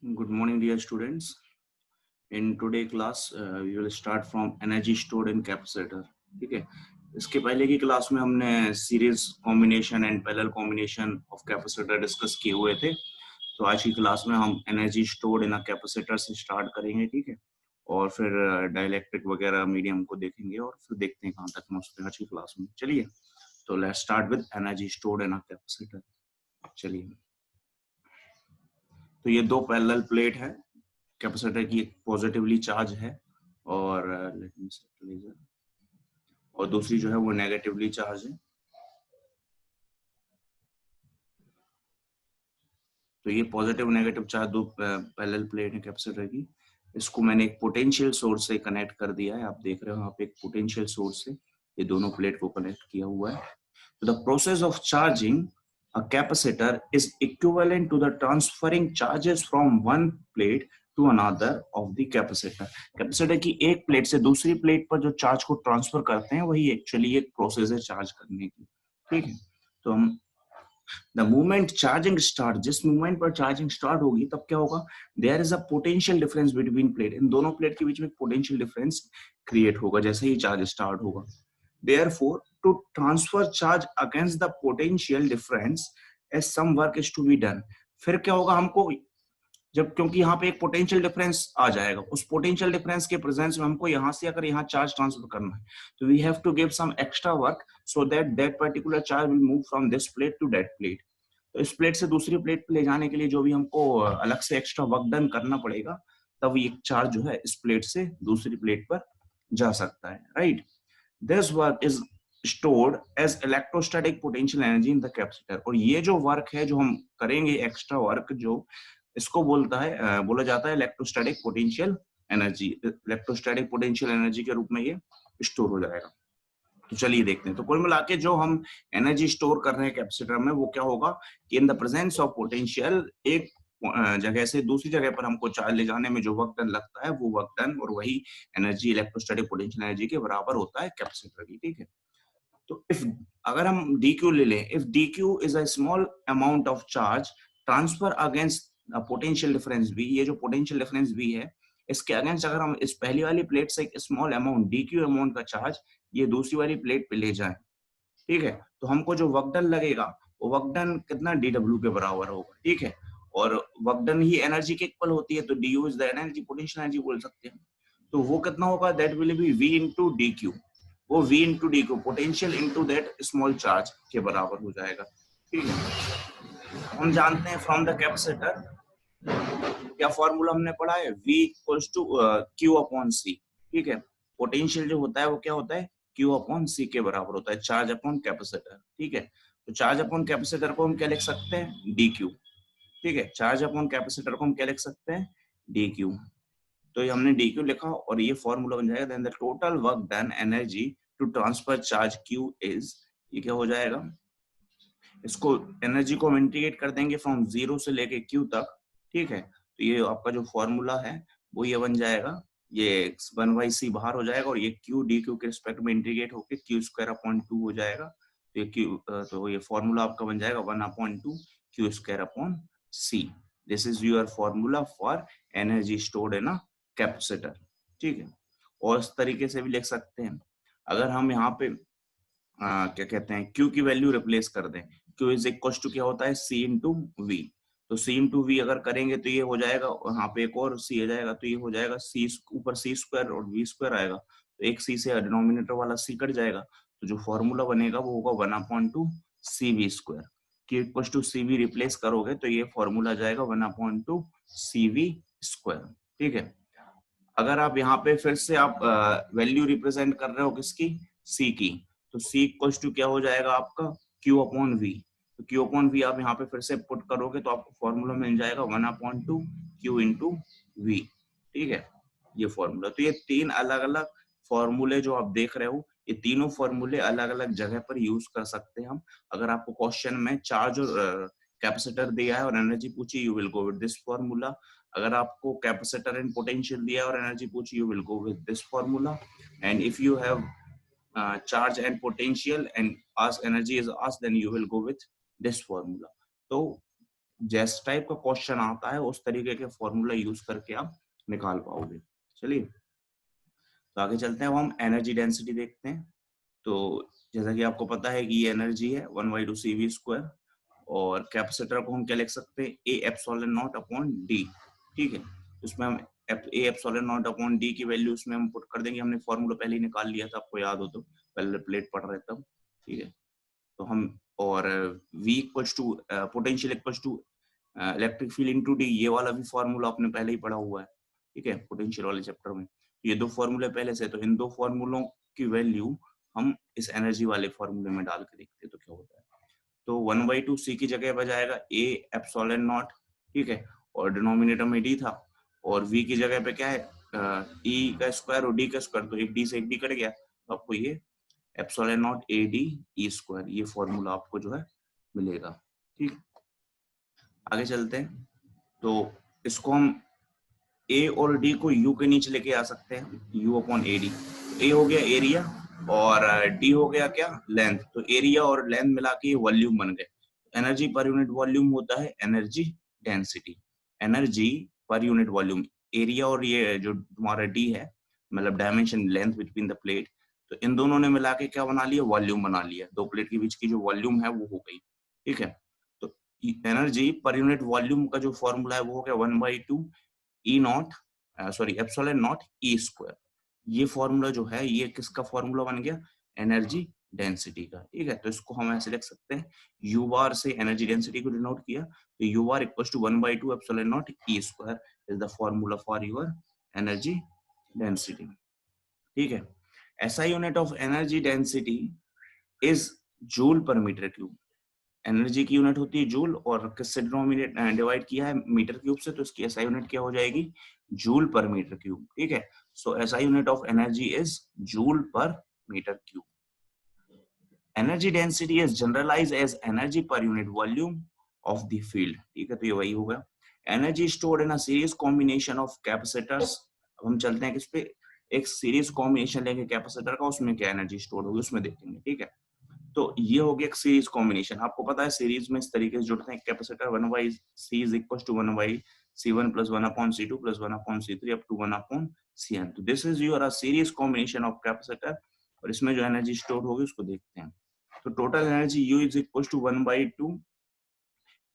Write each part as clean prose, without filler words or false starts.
Good morning, dear students. In today class, we will start from energy stored in capacitor. ठीक है. इसके पहले की क्लास में हमने series combination and parallel combination of capacitor discuss किए हुए थे. तो आज की क्लास में हम energy stored in a capacitor से स्टार्ट करेंगे. ठीक है. और फिर डाइलेक्ट्रिक वगैरह मीडियम को देखेंगे और फिर देखते हैं कहाँ तक पहुँचते हैं आज की क्लास में. चलिए, तो let's start with energy stored in a capacitor. चलिए, तो ये दो पैरेलल प्लेट है. कैपेसिटर की एक पॉजिटिवली चार्ज है और लेट मी सेट, और दूसरी जो है वो नेगेटिवली चार्ज है. तो ये पॉजिटिव नेगेटिव चार्ज दो पैरेलल प्लेट है कैपेसिटर की. इसको मैंने एक पोटेंशियल सोर्स से कनेक्ट कर दिया है. आप देख रहे हो यहाँ पे एक पोटेंशियल सोर्स से ये दोनों प्लेट को कनेक्ट किया हुआ है. तो the process of charging a capacitor is equivalent to the transferring charges from one plate to another of the capacitor. Capacitor की एक प्लेट से दूसरी प्लेट पर जो चार्ज को ट्रांसफर करते हैं वही एक्चुअली एक प्रोसेस है चार्ज करने की. ठीक है. तो हम द मोमेंट चार्जिंग स्टार्ट, जिस मोमेंट पर चार्जिंग स्टार्ट होगी तब क्या होगा, there is a potential difference between plate. इन दोनों प्लेट के बीच में पोटेंशियल डिफरेंस क्रिएट होगा जैसे ही चार्ज स्टार्ट होगा. Therefore, to transfer charge against the potential difference, as some work is to be done. फिर क्या होगा हमको, जब क्योंकि यहाँ पे एक पोटेंशियल डिफरेंस आ जाएगा, उस पोटेंशियल डिफरेंस के प्रेजेंस में हमको यहाँ से अगर यहाँ चार्ज ट्रांसफर करना है तो we have to give some extra work so that that particular charge will move from this plate to that plate. तो इस प्लेट से दूसरी प्लेट पे ले जाने के लिए जो भी हमको अलग से एक्स्ट्रा वर्क डन करना पड़ेगा, तब ये चार्ज जो है इस प्लेट से दूसरी प्लेट पर जा सकता है. Right. This work is stored as electrostatic potential energy in the capacitor. और ये जो वर्क है जो हम करेंगे एक्स्ट्रा वर्क, जो इसको बोला जाता है electrostatic potential energy. Electrostatic potential energy के रूप में ये स्टोर हो जाएगा. तो चलिए देखते हैं. तो कुल मिला के जो हम एनर्जी स्टोर कर रहे हैं कैपेसिटर में वो क्या होगा कि in the presence of potential एक जगह से दूसरी जगह पर हमको चार्ज ले जाने में जो वर्क डन लगता है वो वर्क डन और वही एनर्जी इलेक्ट्रोस्टैटिक पोटेंशियल एनर्जी के बराबर होता है कैपेसिटर की. ठीक है. तो इफ अगर हम dq ले लें, if dq is a small amount of charge transfer against potential difference v, ये जो पोटेंशियल डिफरेंस v है इसके अगेंस्ट अगर हम इस पहली वाली प्लेट से एक स्मॉल अमाउंट dq अमाउंट का चार्ज ये दूसरी वाली प्लेट पे ले जाएं, ठीक है, तो हमको जो वर्क डन लगेगा वो वर्क डन कितना dw के बराबर होगा. ठीक है. और वर्क डन ही एनर्जी के इक्वल होती है, तो du is the energy, potential energy बोल सकते हैं. तो वो कितना होगा, that will be v into dq. वो v into dq potential into that small charge के बराबर हो जाएगा. ठीक है. हम जानते हैं फ्रॉम द कैपेसिटर क्या फॉर्मूला हमने पढ़ा है, v equals to q upon c. ठीक है. पोटेंशियल जो होता है वो क्या होता है, q अपॉन c के बराबर होता है, चार्ज अपॉन कैपेसिटर. ठीक है. तो चार्ज अपॉन कैपेसिटर को हम क्या लिख सकते हैं, dq. ठीक है. चार्ज अपॉन कैपेसिटर को हम क्या लिख सकते हैं, dq. तो ये हमने dq लिखा और ये फॉर्मूला बन जाएगा, then the total work done energy to transfer charge q is, ये क्या हो जाएगा, इसको एनर्जी को हम इंटीग्रेट कर देंगे फ्रॉम 0 से लेके q तक. ठीक है. तो ये आपका जो फॉर्मूला है वो ये बन जाएगा, ये 1/c बाहर हो जाएगा और ये q dq के रिस्पेक्ट में इंटीग्रेट होके q स्क्वायर अपॉन 2 हो जाएगा. तो ये q, तो ये फॉर्मूला आपका बन जाएगा 1/2 q square upon c. This is your formula for energy stored in a capacitor. ठीक है. और इस तरीके से भी लिख सकते हैं, अगर हम यहाँ पे क्या कहते हैं q की वैल्यू रिप्लेस कर दें, q इज इक्वल टू क्या होता है, c इंटू वी. तो c इंटू वी अगर करेंगे तो ये हो जाएगा, यहाँ पे एक और c आ जाएगा, तो ये हो जाएगा c ऊपर c स्क्वायर और v स्क्वायर आएगा, तो एक c से डिनोमिनेटर वाला c कट जाएगा, तो जो फॉर्मूला बनेगा वो होगा 1/2 cv square. q equal to cv replace करोगे तो ये फॉर्मूला जाएगा 1/2 cv स्क्वायर. ठीक है. अगर आप यहाँ पे फिर से आप वैल्यू रिप्रेजेंट कर रहे हो किसकी, c की, तो c इक्वल्स टू क्या हो जाएगा आपका, q अपॉन v. तो q अपॉन v आप यहाँ पे फिर से पुट करोगे तो आपको फॉर्मूला मिल जाएगा 1/2 q इंटू v. ठीक है. ये फॉर्मूला, तो ये तीन अलग अलग फॉर्मूले जो आप देख रहे हो, ये तीनों फॉर्मूले अलग अलग जगह पर यूज कर सकते हैं हम. अगर आपको क्वेश्चन में चार्ज और कैपेसिटर दिया है और एनर्जी पूछी, you will go with this formula. अगर आपको कैपेसिटर एंड पोटेंशियल दिया और एनर्जी पूछी, you will go with this formula. And if you have charge and potential and as energy is asked, then you will go with this formula. तो जैस type का question आता है उस तरीके के फॉर्मूला यूज करके आप निकाल पाओगे। चलिए तो आगे चलते हैं, अब हम एनर्जी डेंसिटी देखते हैं। तो जैसा कि आपको पता है कि ये एनर्जी है 1/2 CV², और कैपेसिटर को हम क्या लिख सकते हैं, A epsilon not upon D. ठीक है, उसमें हम A epsilon not upon D की वैल्यू उसमें हम पुट कर देंगे। हमने फॉर्मूला पहले ही निकाल लिया था, आपको याद हो तो, पहले प्लेट पढ़ रहे तब। ठीक है, तो हम और V equals to potential equals to electric field into D, ये वाला भी फॉर्मूला आपने पहले ही पढ़ा हुआ है। ठीक है, पोटेंशियल वाले चैप्टर में ये दो फॉर्मूले पहले से, तो इन दो फॉर्मूलों की वैल्यू हम इस एनर्जी वाले फॉर्मूले में डाल के देखते हैं तो क्या होता है। तो 1/2 C की जगह पर जाएगा ए एप्सिलॉन नॉट। ठीक है, और डिनोमिनेटर में डी था, और V की जगह पे क्या है, E का स्क्वायर और D का स्क्वायर, तो एक D से एक D कट गया, तो आपको ये एप्सिलॉन नॉट AD E², ये फॉर्मूला आपको जो है मिलेगा। ठीक, आगे चलते हैं। तो इसको हम ए और डी को यू के नीचे लेके आ सकते हैं, यू अपॉन ए डी। ए हो गया एरिया और डी हो गया क्या, लेंथ। तो एरिया और लेंथ मिला के वॉल्यूम बन गए। एनर्जी पर यूनिट वॉल्यूम होता है energy density. Energy per unit volume, area और ये जो तुम्हारा डी है, मतलब dimension length between the plate, तो इन दोनों ने मिला के क्या बना लिया, वॉल्यूम बना लिया। दो प्लेट के बीच की जो वॉल्यूम है वो हो गई। ठीक है, तो एनर्जी पर यूनिट वॉल्यूम का जो फॉर्मूला है वो हो गया 1/2 एप्सिलॉन नॉट E²। ये फॉर्मूला जो है ये किसका फॉर्मूला बन गया, एनर्जी डेंसिटी का। ठीक है, तो इसको हम ऐसे लिख सकते हैं, यू बार से एनर्जी डेंसिटी को डिनोट किया, तो U bar equals to 1/2 epsilon naught E² is the formula for your energy density. ठीक है, SI unit of energy density is joule per metre cube. Energy की यूनिट होती है जूल, और किससे डिवाइड किया है, मीटर क्यूब से, तो इसकी एसआई यूनिट क्या हो जाएगी, जूल पर मीटर क्यूब। ठीक है, so SI unit of energy is joule per metre cube. Energy density is generalise as energy per unit volume of the field. ठीक है, तो ये वही होगा। Energy stored in a series combination of capacitors. अब हम चलते हैं किस पे, एक सीरीज कॉम्बिनेशन लेंगे कैपेसिटर का, उसमें क्या एनर्जी स्टोर होगी उसमें देखेंगे। ठीक है, तो ये हो गया एक सीरीज कॉम्बिनेशन। आपको पता है सीरीज में इस तरीके से जुड़ते हैं, capacitor 1/C is equal to 1/C1 plus 1/C2 plus 1/C3 up to 1/Cn। तो this is your series combination of capacitor, और इसमें जो एनर्जी स्टोर होगी उसको देखते हैं। तो total energy U is equal to 1/2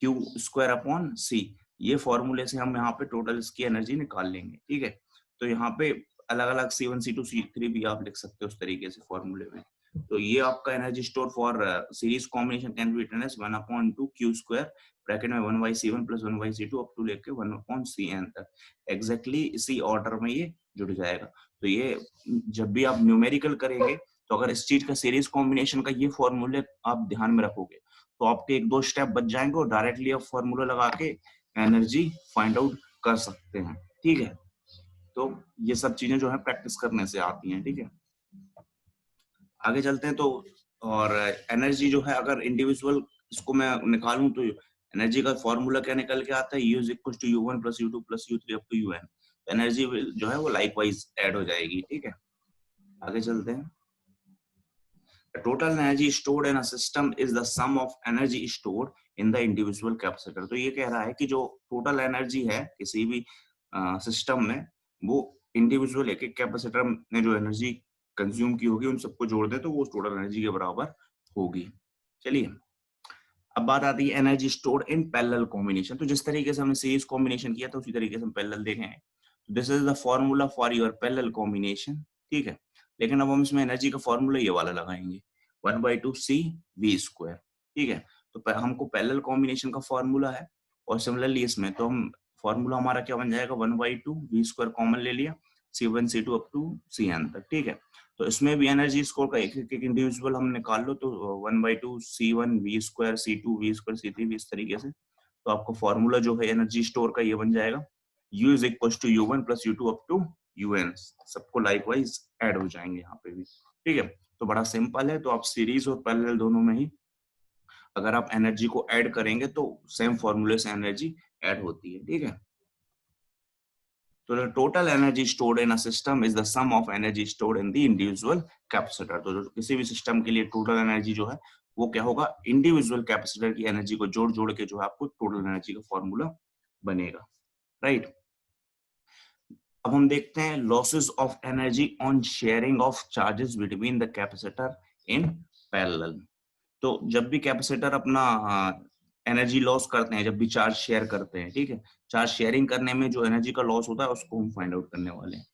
Q² upon C। ये फॉर्मूले से हम यहाँ पे टोटल इसकी एनर्जी निकाल लेंगे। ठीक है, तो यहाँ पे अलग अलग C1 C2 C3 भी आप लिख सकते हो उस तरीके से फॉर्मूले में। तो ये आपका energy store for series combination can be written as 1/2 Q² bracket में 1/C1 plus 1/C2 up to लेके 1/Cn तक। एग्जैक्टली इसी ऑर्डर में ये जुड़ जाएगा। तो ये जब भी आप न्यूमेरिकल करेंगे, तो अगर इस चीज का सीरीज कॉम्बिनेशन का ये फॉर्मूले आप ध्यान में रखोगे, तो आपके एक दो स्टेप बच जाएंगे और डायरेक्टली आप फॉर्मूला लगा के एनर्जी फाइंड आउट कर सकते हैं। ठीक है, तो ये सब चीजें जो है प्रैक्टिस करने से आती हैं। ठीक है, आगे चलते हैं। तो और एनर्जी जो है, अगर इंडिविजुअल इसको मैं निकालूं तो एनर्जी का फॉर्मूला क्या निकल के आता है, U is equal to U1 plus U2 plus U3 up to UN। Energy जो है वो लाइकवाइज ऐड हो जाएगी। ठीक है, आगे चलते हैं। The total energy stored in a system is the sum of energy stored in the individual capacitor। तो ये कह रहा है कि जो टोटल एनर्जी है किसी भी सिस्टम में, वो इंडिविजुअल एक एक कैपेसिटर ने जो एनर्जी कंज्यूम की होगी उन सबको जोड़ दे तो वो टोटल एनर्जी के बराबर होगी। चलिए, अब बात आती है energy stored in parallel combination. तो जिस तरीके से हमने सीरीज कॉम्बिनेशन किया था उसी तरीके से हम पैरेलल देखें। This is the formula for your parallel combination. ठीक है, लेकिन अब हम इसमें एनर्जी का फॉर्मूला ये वाला लगाएंगे, 1/2 CV²। ठीक है, तो हमको पैरेलल कॉम्बिनेशन का फॉर्मूला है, और सिमिलरली इसमें तो हम फॉर्मूला हमारा क्या बन जाएगा, 1/2 V² कॉमन ले लिया, C1 C2 up to Cn तक। ठीक है, तो इसमें भी एनर्जी स्कोर का एक एक इंडिविजुअल हम निकाल लो, तो 1/2 C1 V² C2 V² C3 भी इस तरीके से। तो आपको फॉर्मूला जो है एनर्जी स्टोर का ये बन जाएगा, U is equal to U1 plus U2 up to UN। सबको लाइकवाइज ऐड हो जाएंगे यहाँ पे भी। ठीक है, तो बड़ा सिंपल है। तो आप सीरीज और पैरेलल दोनों में ही अगर आप एनर्जी को ऐड करेंगे तो सेम फॉर्मूले से एनर्जी ऐड होती है। ठीक है, तो the total energy stored in a system is the sum of energy stored in the individual capacitor। तो किसी भी सिस्टम के लिए टोटल एनर्जी जो है वो क्या होगा, इंडिविजुअल कैपेसिटर की एनर्जी को जोड़ जोड़ के जो है आपको टोटल एनर्जी का फॉर्मूला बनेगा, राइट। अब हम देखते हैं losses of energy on sharing of charges between the capacitor in parallel. तो जब भी कैपेसिटर अपना एनर्जी लॉस करते हैं, जब भी चार्ज शेयर करते हैं, ठीक है, चार्ज शेयरिंग करने में जो एनर्जी का लॉस होता है उसको हम फाइंड आउट करने वाले हैं।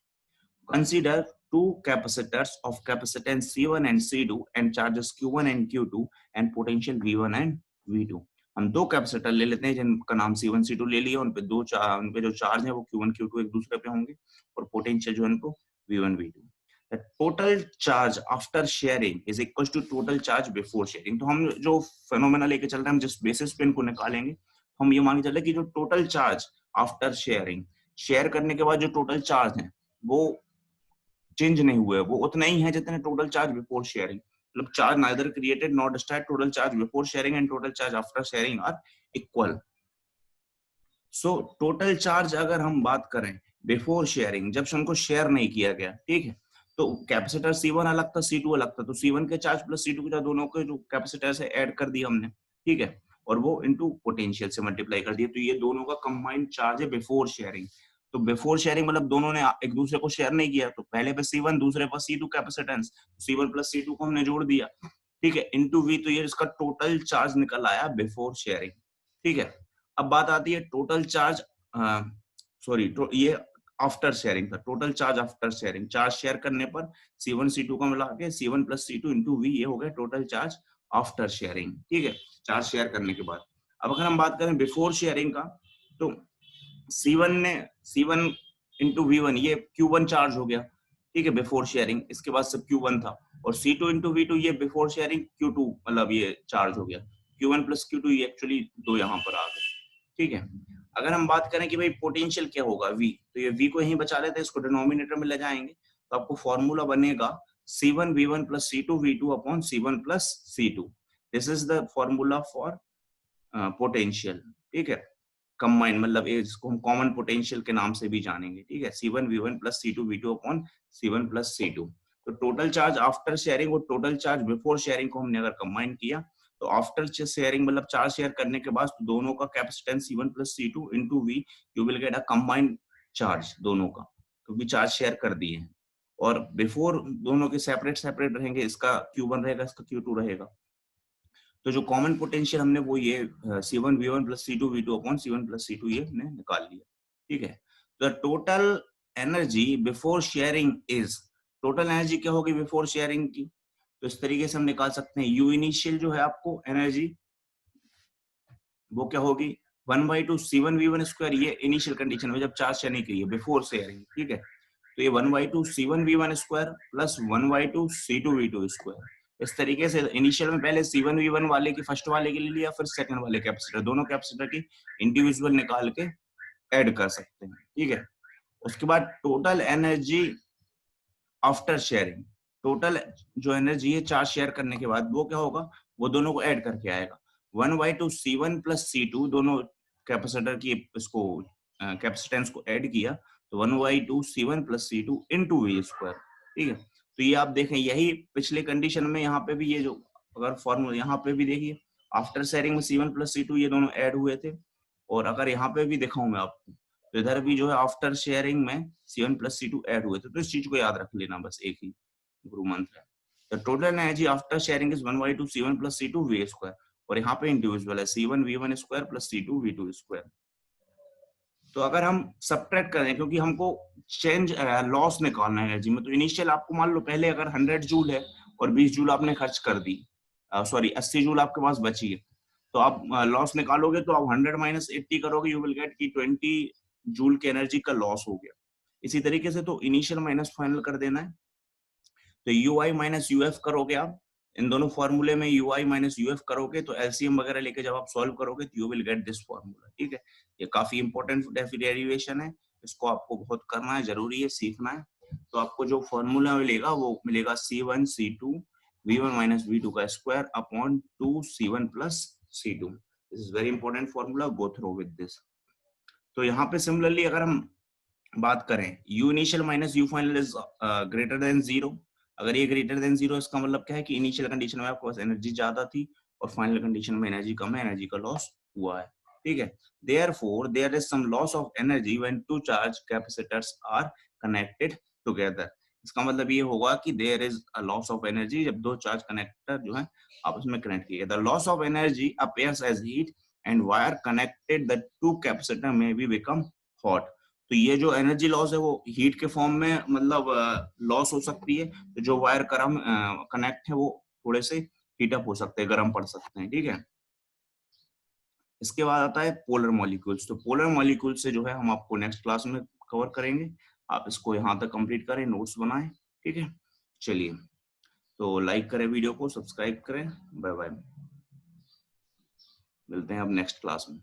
Consider two capacitors of capacitance C1 and C2 and charges Q1 and Q2 and potential V1 and V2। हम दो कैपेसिटर ले लेते हैं जिनका नाम C1 C2 ले लिया, उन पे उनपे जो चार्ज है वो Q1 Q2 एक दूसरे पे होंगे और पोटेंशियल जो है उनको V1 V2। The total charge after sharing is equal to total charge before sharing। तो हम जो फेनोमेना लेके चल रहे हैं, हम जिस बेसिस पे इनको निकालेंगे, हम ये मान के चले कि जो total charge after sharing, share करने के बाद जो टोटल चार्ज है वो चेंज नहीं हुए, वो उतना ही है जितने टोटल चार्ज बिफोर शेयरिंग। मतलब charge neither created not destroyed, total charge before sharing and total charge after sharing our equal. So total charge अगर हम बात करें बिफोर शेयरिंग, जब से उनको शेयर नहीं किया गया, ठीक है, तो कैपेसिटर C1 अलग था, C2 अलग था, तो C1 के चार्ज प्लस C2 के चार्ज दोनों के जो कैपेसिटर से ऐड कर दिया हमने, ठीक है, और वो इनटू पोटेंशियल से मल्टीप्लाई कर दिया, तो ये दोनों का कंबाइंड चार्ज है बिफोर शेयरिंग। तो बिफोर शेयरिंग मतलब दोनों ने एक दूसरे को शेयर नहीं किया, तो पहले पे C1 दूसरे पर C2 capacitance, C1 plus C2 को हमने जोड़ दिया, ठीक है, इनटू V, तो ये इसका टोटल चार्ज निकल आया बिफोर शेयरिंग, ठीक है। अब बात आती है टोटल चार्ज, सॉरी ये आफ्टर शेयरिंग था, total charge after sharing, charge share करने पर C1 C2 को मिला के C1 plus C2 into V, ये हो गया टोटल चार्ज आफ्टर शेयरिंग, ठीक है, चार्ज शेयर करने के बाद। अब अगर हम बात करें बिफोर शेयरिंग का, तो C1 इंटू V1, ये Q1 चार्ज हो गया, ठीक है, बिफोर शेयरिंग, इसके बाद सब Q1 था, और C2 इंटू V2 ये बिफोर शेयरिंग Q2, मतलब ये चार्ज हो गया, Q1 प्लस Q2, ये एक्चुअली दो यहाँ पर आ गए, ठीक है। अगर हम बात करें कि भाई पोटेंशियल क्या होगा V, तो ये V को यहीं बचा लेते हैं, इसको डिनोमिनेटर में ले जाएंगे, तो आपको फॉर्मूला बनेगा C1 V1 plus C2 V2 upon C1 plus C2। This is the formula for potential, ठीक है, कंबाइन, मतलब इसको हम कॉमन पोटेंशियल के नाम से भी जानेंगे, ठीक है, C1 V1 plus C2 V2 upon C1 plus C2। तो टोटल चार्ज आफ्टर शेयरिंग और टोटल चार्ज बिफोर शेयरिंग को हमने अगर कंबाइन किया, तो आफ्टर शेयरिंग मतलब चार्ज शेयर करने के बाद दोनों का capacitance C1 plus C2 into V, you will get a combined charge दोनों का, क्योंकि चार्ज शेयर कर दिए हैं। और बिफोर दोनों के सेपरेट सेपरेट रहेंगे, इसका Q1 रहेगा, इसका Q2 रहेगा। तो जो कॉमन पोटेंशियल हमने वो ये C1 V1 plus C2 V2 upon C1 plus C2 ये हमने निकाल लिया, ठीक है। तो total energy before sharing is, total energy क्या होगी बिफोर शेयरिंग की, तो इस तरीके से हम निकाल सकते हैं, यू इनिशियल जो है आपको एनर्जी वो क्या होगी 1/2 C1 V1 स्क्वायर, ये इनिशियल कंडीशन में जब चार्ज शेयर नहीं की है बिफोर शेयरिंग, ठीक है, तो ये 1/2 C1 V1 square plus 1/2 C2 V2 square. इस तरीके से इनिशियल में पहले C1 V1 वाले की फर्स्ट वाले के लिए लिया, फिर सेकंड वाले कैपेसिटर, दोनों कैपेसिटर की इंडिविजुअल निकाल के ऐड कर सकते हैं, ठीक है। उसके बाद total energy after sharing, total जो एनर्जी है चार्ज शेयर करने के बाद वो क्या होगा, वो दोनों को ऐड करके आएगा, 1/2 C1 प्लस C2, दोनों कैपेसिटर की इसको कैपेसिटेंस को ऐड किया, तो 1/2 C1 plus C2 into V square, ठीक है। तो ये आप देखें, यही पिछले कंडीशन में यहाँ पे भी ये जो अगर फॉर्मूला यहाँ पे भी देखिए, आफ्टर शेयरिंग में C1 प्लस C2 ये दोनों ऐड हुए थे, और अगर यहाँ पे भी दिखाऊं मैं आपको, तो इधर भी जो है आफ्टर शेयरिंग में C1 प्लस C2 ऐड हुए थे, तो इस चीज को याद रख लेना, बस एक ही गुरु मंत्र है। The total energy after sharing is 1/2 C1 plus C2 V square, और यहाँ पे इंडिविजुअल है C1 V1 square plus C2 V2 square. तो अगर हम सब्ट्रैक्ट करें, क्योंकि हमको चेंज लॉस निकालना है एनर्जी में, तो इनिशियल आपको मान लो पहले अगर 100 जूल है और 20 जूल आपने खर्च कर दी, सॉरी 80 जूल आपके पास बची है, तो आप लॉस निकालोगे तो आप 100 माइनस 80 करोगे, यू विल गेट कि 20 जूल की एनर्जी का लॉस हो गया। इसी तरीके से तो इनिशियल माइनस फाइनल कर देना है, तो you I minus U F करोगे आप, इन दोनों फॉर्मूले में you I minus U F करोगे, तो एलसीएम वगैरह लेके जब आप सॉल्व करोगे तो you will get this formula, ठीक है। ये काफी इंपॉर्टेंट डेरिवेशन है, इसको आपको बहुत करना है, जरूरी है, सीखना है। तो आपको जो फॉर्मूला मिलेगा वो मिलेगा C1 C2 V1 minus V2 का square upon 2 C1 plus C2। This is very important formula, go through with this. तो यहाँ पे सिमिलरली अगर हम बात करें, you initial minus you final is greater than 0, अगर ये ग्रेटर देन 0 इसका मतलब क्या है कि इनिशियल कंडीशन में आपके पास एनर्जी ज्यादा थी और फाइनल कंडीशन में एनर्जी कम है, एनर्जी का लॉस हुआ है। ठीक है, therefore there is some loss of energy when two charge capacitors are connected together। इसका मतलब ये होगा कि there is a loss of energy जब दो चार्ज कनेक्टर जो है आपस में कनेक्ट किए। The loss of energy appears as heat and wire connected the two capacitor में भी बिकम हॉट। तो ये जो एनर्जी लॉस है वो हीट के फॉर्म में मतलब लॉस हो सकती है। तो जो वायर कनेक्ट है वो थोड़े से हीट अप हो सकते हैं, गर्म पड़ सकते हैं। ठीक है, इसके बाद आता है पोलर मॉलिक्यूल्स। तो पोलर मॉलिक्यूल्स से जो है हम आपको नेक्स्ट क्लास में कवर करेंगे। आप इसको यहाँ तक कंप्लीट करें, नोट्स बनाएं। ठीक है, चलिए, तो लाइक करें वीडियो को, सब्सक्राइब करें। बाय बाय, मिलते हैं अब नेक्स्ट क्लास में।